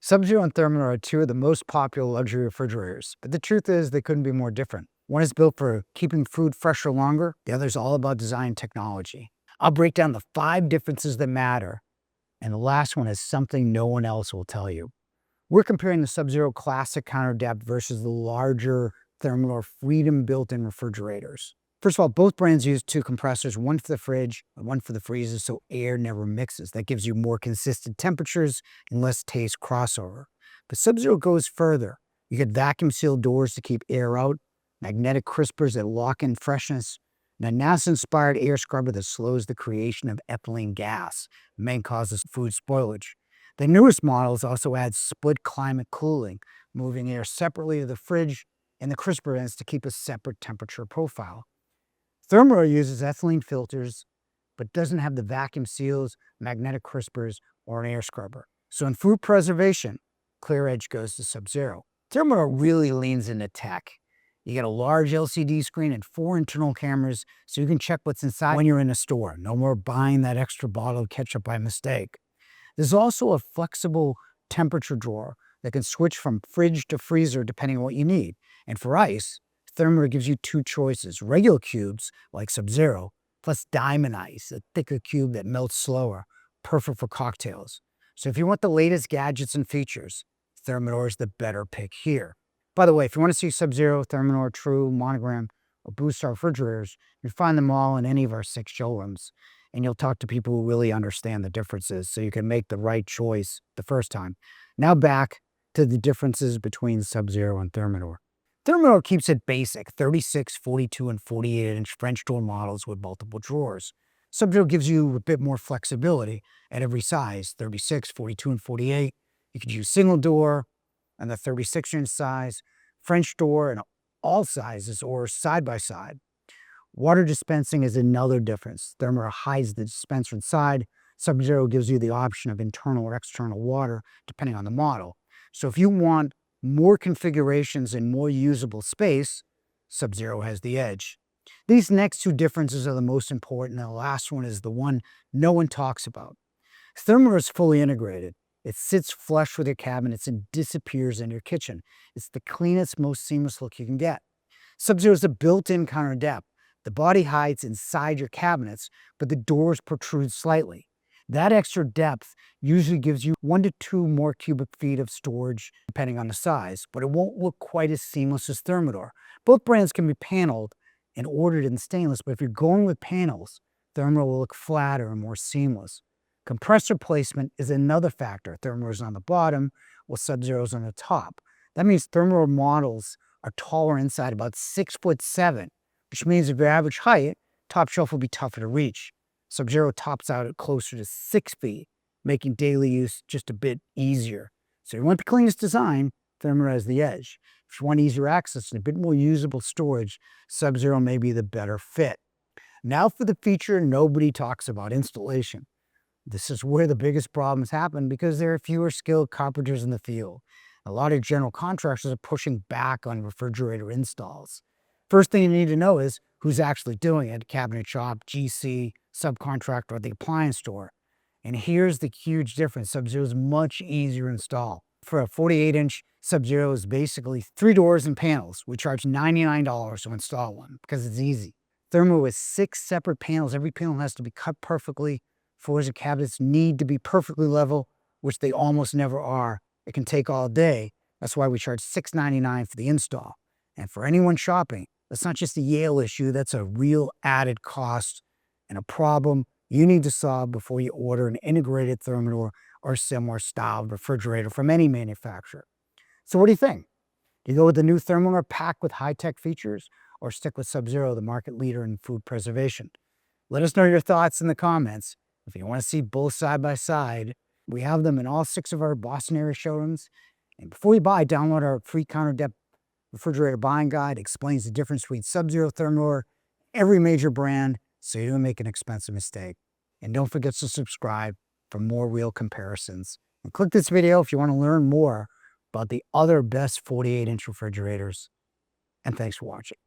Sub-Zero and Thermador are two of the most popular luxury refrigerators, but the truth is they couldn't be more different. One is built for keeping food fresher longer, the other is all about design technology. I'll break down the 5 differences that matter, and the last one is something no one else will tell you. We're comparing the Sub-Zero Classic counter depth versus the larger Thermador Freedom built-in refrigerators. First of all, both brands use 2 compressors, one for the fridge and one for the freezer, so air never mixes. That gives you more consistent temperatures and less taste crossover. But Sub-Zero goes further. You get vacuum-sealed doors to keep air out, magnetic crispers that lock in freshness, and a NASA-inspired air scrubber that slows the creation of ethylene gas, the main cause of food spoilage. The newest models also add split climate cooling, moving air separately to the fridge and the crisper ends to keep a separate temperature profile. Thermador uses ethylene filters, but doesn't have the vacuum seals, magnetic crispers, or an air scrubber. So in food preservation, clear edge goes to Sub-Zero. Thermador really leans into tech. You get a large LCD screen and 4 internal cameras, so you can check what's inside when you're in a store. No more buying that extra bottle of ketchup by mistake. There's also a flexible temperature drawer that can switch from fridge to freezer depending on what you need. And for ice, Thermador gives you 2 choices, regular cubes like Sub-Zero, plus diamond ice, a thicker cube that melts slower, perfect for cocktails. So if you want the latest gadgets and features, Thermador is the better pick here. By the way, if you want to see Sub-Zero, Thermador, True, Monogram, or Boost Star refrigerators, you find them all in any of our 6 showrooms, and you'll talk to people who really understand the differences so you can make the right choice the first time. Now back to the differences between Sub-Zero and Thermador. Thermador keeps it basic, 36, 42, and 48-inch French door models with multiple drawers. Sub-Zero gives you a bit more flexibility at every size, 36, 42, and 48. You could use single door and the 36-inch size, French door and all sizes or side-by-side. Water dispensing is another difference. Thermador hides the dispenser inside. Sub-Zero gives you the option of internal or external water, depending on the model. So if you want more configurations and more usable space, Sub-Zero has the edge. These next 2 differences are the most important, and the last one is the one no one talks about. Thermador is fully integrated. It sits flush with your cabinets and disappears in your kitchen. It's the cleanest, most seamless look you can get. Sub-Zero is a built-in counter depth. The body hides inside your cabinets, but the doors protrude slightly. That extra depth usually gives you 1 to 2 more cubic feet of storage, depending on the size, but it won't look quite as seamless as Thermador. Both brands can be paneled and ordered in stainless, but if you're going with panels, Thermador will look flatter and more seamless. Compressor placement is another factor. Thermador is on the bottom, while Sub-Zero is on the top. That means Thermador models are taller inside, about 6'7", which means if your average height, top shelf will be tougher to reach. Sub-Zero tops out at closer to 6 feet, making daily use just a bit easier. So if you want the cleanest design, Thermador has the edge. If you want easier access and a bit more usable storage, Sub-Zero may be the better fit. Now for the feature nobody talks about, installation. This is where the biggest problems happen because there are fewer skilled carpenters in the field. A lot of general contractors are pushing back on refrigerator installs. First thing you need to know is who's actually doing it, cabinet shop, GC, subcontractor, or the appliance store. And here's the huge difference. Sub-Zero is much easier to install. For a 48-inch, Sub-Zero is basically 3 doors and panels. We charge $99 to install one because it's easy. Thermador with 6 separate panels. Every panel has to be cut perfectly. Floors and cabinets need to be perfectly level, which they almost never are. It can take all day. That's why we charge $6.99 for the install. And for anyone shopping, that's not just a Yale issue, that's a real added cost and a problem you need to solve before you order an integrated Thermador or similar styled refrigerator from any manufacturer. So what do you think? Do you go with the new Thermador packed with high-tech features or stick with Sub-Zero, the market leader in food preservation? Let us know your thoughts in the comments. If you want to see both side by side, we have them in all 6 of our Boston area showrooms. And before you buy, download our free counter depth refrigerator buying guide. It explains the difference between Sub-Zero, Thermador, every major brand, so you don't make an expensive mistake. And don't forget to subscribe for more real comparisons. And click this video if you want to learn more about the other best 48-inch refrigerators. And thanks for watching.